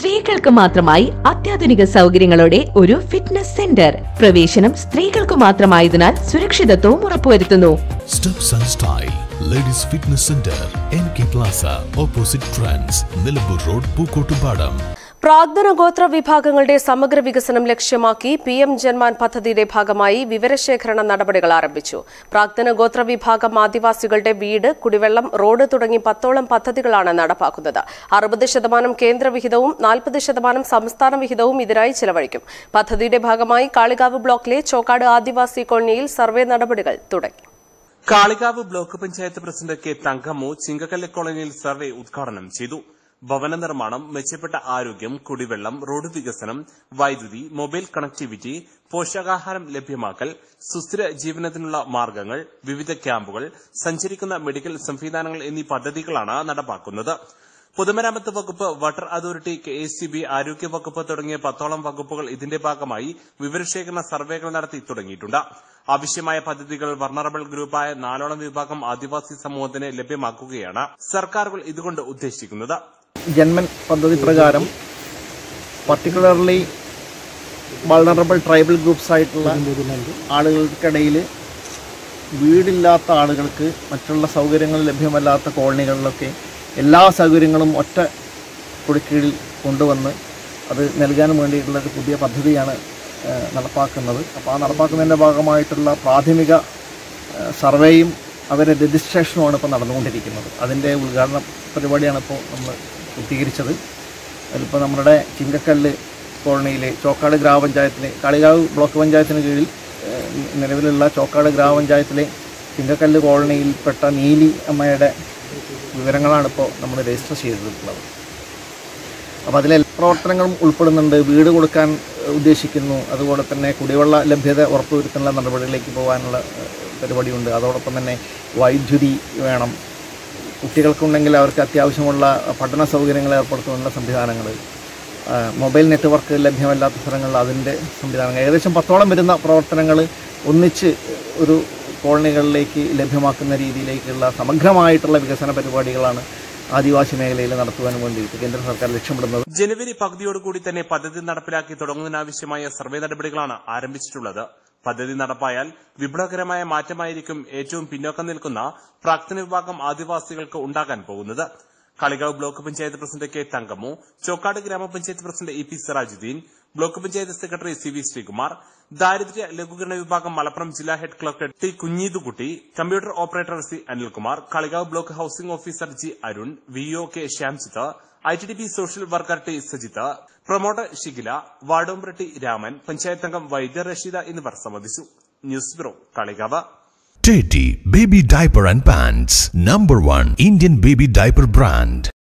സ്ത്രീകൾക്ക് മാത്രമായി അത്യാധുനിക സൗകര്യങ്ങളോടെ ഒരു ഫിറ്റ്നസ് സെന്റർ. പ്രവേശനം സ്ത്രീകൾക്ക് മാത്രമായതിനാൽ സുരക്ഷിതത്വവും ഉറപ്പുവരുത്തുന്നു. Steps and style ladies fitness centre, NK plaza, opposite Trans, Nilambur road, Pookkottupadam. പ്രാഗ്തന ഗോത്ര വിഭാഗങ്ങളുടെ സമഗ്ര വികസനം ലക്ഷ്യമാക്കി PM ജന്മാൻ പദ്ധതിയുടെ ഭാഗമായി വിവരശേഖരണ നടപടികൾ ആരംഭിച്ചു. പ്രാഗ്തന ഗോത്ര വിഭാഗം ആദിവാസികളുടെ വീട്, കുടിവെള്ളം, റോഡ് തുടങ്ങി 10ഓളം പദ്ധതികളാണ് നടപ്പാക്കുന്നത്. 60% കേന്ദ്ര വിഹിതവും 40% സംസ്ഥാന വിഹിതവും ഇതിനായി ചെലവഴിക്കും. പദ്ധതിയുടെ ഭാഗമായി കാളികാവ് ബ്ലോക്കിലെ ചോക്കാട് ആദിവാസി കോളനിയിൽ സർവേ നടപടികൾ തുടങ്ങി. Kalikavu block panchayat president K. Thankammu Chinkakkallu കോളനിയിൽ സർവേ ഉദ്ഘാടനം ചെയ്തു. ഭവന നിർമ്മാണം, മെച്ചപ്പെട്ട ആരോഗ്യം, കുടിവെള്ളം, റോഡ് വികസനം, വൈദ്യുതി, മൊബൈൽ കണക്ടിവിറ്റി, പോഷകാഹാരം ലഭ്യമാക്കൽ, സുസ്ഥിര ജീവനത്തിനുള്ള മാർഗങ്ങൾ, വിവിധ ക്യാമ്പുകൾ, സഞ്ചരിക്കുന്ന മെഡിക്കൽ സംവിധാനങ്ങൾ എന്നീ പദ്ധതികളാണ് നടപ്പാക്കുന്നത്. പൊതുമരാമത്ത് വകുപ്പ്, വാട്ടർ അതോറിറ്റി, KSCB, ആരോഗ്യ വകുപ്പ് തുടങ്ങിയ 10ഓളം വകുപ്പുകൾ ഇതിന്റെ ഭാഗമായി വിവരശേഖരണ സർവേകൾ നടത്തി തുടങ്ങിയിട്ടുണ്ട്. ആവശ്യമായ പദ്ധതികൾ വൾനറബിൾ ഗ്രൂപ്പായ 4ഓളം വിഭാഗം ആദിവാസി സമൂഹത്തിന് ലഭ്യമാക്കുകയാണ് സർക്കാരുകൾ ഇതുകൊണ്ട് ഉദ്ദേശിക്കുന്നത്. ജന്മൻ പദ്ധതി പ്രകാരം പർട്ടിക്കുലർലി വൾനറബിൾ ട്രൈബൽ ഗ്രൂപ്പ്സ് ആയിട്ടുള്ള ആളുകൾക്കിടയിൽ വീടില്ലാത്ത ആളുകൾക്ക് മറ്റുള്ള സൗകര്യങ്ങൾ ലഭ്യമല്ലാത്ത കോളനികളിലൊക്കെ എല്ലാ സൗകര്യങ്ങളും ഒറ്റ കുടിക്കീഴിൽ കൊണ്ടുവന്ന് അത് നൽകാനും വേണ്ടിയിട്ടുള്ള ഒരു പുതിയ പദ്ധതിയാണ് നടപ്പാക്കുന്നത്. അപ്പോൾ ആ നടപ്പാക്കുന്നതിൻ്റെ ഭാഗമായിട്ടുള്ള പ്രാഥമിക സർവേയും അവരുടെ രജിസ്ട്രേഷനുമാണ് ഇപ്പോൾ നടന്നുകൊണ്ടിരിക്കുന്നത്. അതിൻ്റെ ഉദ്ഘാടന പരിപാടിയാണ് ഇപ്പോൾ നമ്മൾ പൂർത്തീകരിച്ചത്. അതിലിപ്പോൾ നമ്മുടെ ചിങ്കക്കല്ല് കോളനിയിലെ ചോക്കാട് ഗ്രാമപഞ്ചായത്തിലെ കാളികാവ് ബ്ലോക്ക് പഞ്ചായത്തിന് കീഴിൽ നിലവിലുള്ള ചോക്കാട് ഗ്രാമപഞ്ചായത്തിലെ ചിങ്കക്കല്ല് കോളനിയിൽപ്പെട്ട നീലി അമ്മയുടെ വിവരങ്ങളാണ് ഇപ്പോൾ നമ്മൾ രജിസ്റ്റർ ചെയ്തിട്ടുള്ളത്. അപ്പോൾ അതിലെ പ്രവർത്തനങ്ങളും ഉൾപ്പെടുന്നുണ്ട്. വീട് കൊടുക്കാൻ ഉദ്ദേശിക്കുന്നു. അതുപോലെ തന്നെ കുടിവെള്ള ലഭ്യത ഉറപ്പുവരുത്താനുള്ള നടപടികളിലേക്ക് പോകാനുള്ള പരിപാടിയുണ്ട്. അതോടൊപ്പം തന്നെ വൈദ്യുതി വേണം. കുട്ടികൾക്കുണ്ടെങ്കിൽ അവർക്ക് അത്യാവശ്യമുള്ള പഠന സൗകര്യങ്ങൾ ഏർപ്പെടുത്തുന്നതിനുള്ള സംവിധാനങ്ങൾ, മൊബൈൽ നെറ്റ്വർക്ക് ലഭ്യമല്ലാത്ത സ്ഥലങ്ങളിൽ അതിൻ്റെ സംവിധാനങ്ങൾ, ഏകദേശം 10ഓളം വരുന്ന പ്രവർത്തനങ്ങൾ ഒന്നിച്ച് ഒരു കോളനികളിലേക്ക് ലഭ്യമാക്കുന്ന രീതിയിലേക്കുള്ള സമഗ്രമായിട്ടുള്ള വികസന പരിപാടികളാണ് ആദിവാസി മേഖലയിൽ നടത്തുവാൻ വേണ്ടിയിട്ട് കേന്ദ്ര സർക്കാർ ലക്ഷ്യമിടുന്നത്. ജനുവരി പകുതിയോടുകൂടി തന്നെ പദ്ധതി നടപ്പിലാക്കി തുടങ്ങുന്നതിനാവശ്യമായ സർവേ നടപടികളാണ് ആരംഭിച്ചിട്ടുള്ളത്. പദ്ധതി നടപ്പായാൽ വിപ്ലവകരമായ മാറ്റമായിരിക്കും ഏറ്റവും പിന്നോക്കം നിൽക്കുന്ന പ്രാക്തന വിഭാഗം ആദിവാസികൾക്ക് ഉണ്ടാകാൻ പോകുന്നത്. Kalikavu block panchayat president K. Thankammu, Chokkad ഗ്രാമപഞ്ചായത്ത് president EP. Sirajuddin, block panchayat secretary CV. Sreekumar, ദാരിദ്ര്യ ലഘൂകരണ വിഭാഗം മലപ്പുറം ജില്ലാ head clerk T. Kunheethukutty, computer operator C. Anilkumar, Kalikavu block housing officer G. Arun, VO K. Shyamjith, ITDP social worker T. Sajith, promoter Shigila, ward member T. Raman, panchayat അംഗം വൈദ്യ റഷീദ എന്നിവർ സംബന്ധിച്ചു. News bureau, Kalikavu. Teddy Baby Diaper and Pants, #1 Indian baby diaper brand.